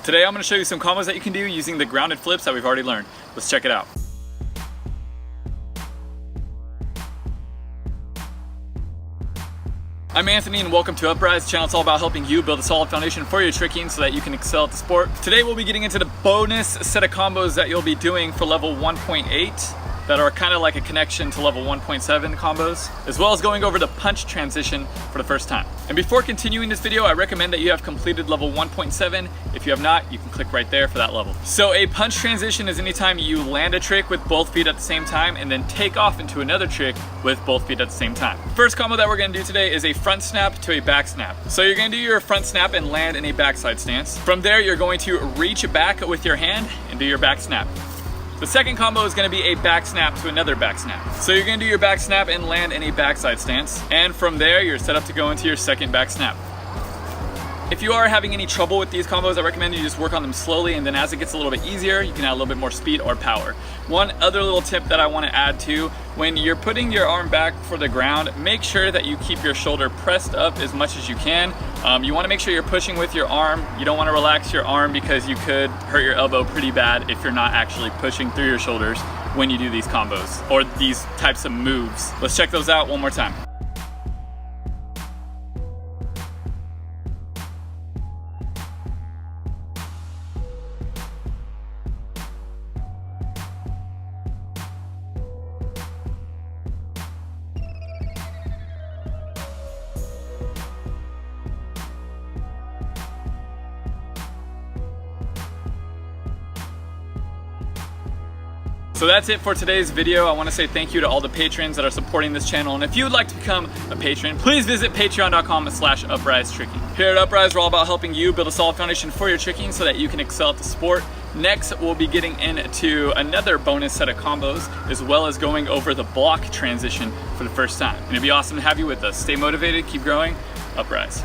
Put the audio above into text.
Today I'm going to show you some combos that you can do using the grounded flips that we've already learned. Let's check it out. I'm Anthony and welcome to Upraiz. The channel. It's all about helping you build a solid foundation for your tricking so that you can excel at the sport. Today we'll be getting into the bonus set of combos that you'll be doing for level 1.8 that are kind of like a connection to level 1.7 combos, as well as going over the punch transition for the first time. And before continuing this video, I recommend that you have completed level 1.7. If you have not, you can click right there for that level. So a punch transition is anytime you land a trick with both feet at the same time and then take off into another trick with both feet at the same time. First combo that we're gonna do today is a front snap to a back snap. So you're gonna do your front snap and land in a backside stance. From there, you're going to reach back with your hand and do your back snap. The second combo is going to be a back snap to another back snap. So you're going to do your back snap and land in a backside stance. And from there, you're set up to go into your second back snap. If you are having any trouble with these combos, I recommend you just work on them slowly, and then as it gets a little bit easier, you can add a little bit more speed or power. One other little tip that I want to add too, when you're putting your arm back for the ground, make sure that you keep your shoulder pressed up as much as you can. You want to make sure you're pushing with your arm. You don't want to relax your arm because you could hurt your elbow pretty bad if you're not actually pushing through your shoulders when you do these combos or these types of moves. Let's check those out one more time. So that's it for today's video. I want to say thank you to all the patrons that are supporting this channel. And if you would like to become a patron, please visit patreon.com/Upraiz Tricking. Here at Upraiz, we're all about helping you build a solid foundation for your tricking so that you can excel at the sport. Next, we'll be getting into another bonus set of combos, as well as going over the block transition for the first time. And it'd be awesome to have you with us. Stay motivated, keep growing. Upraiz.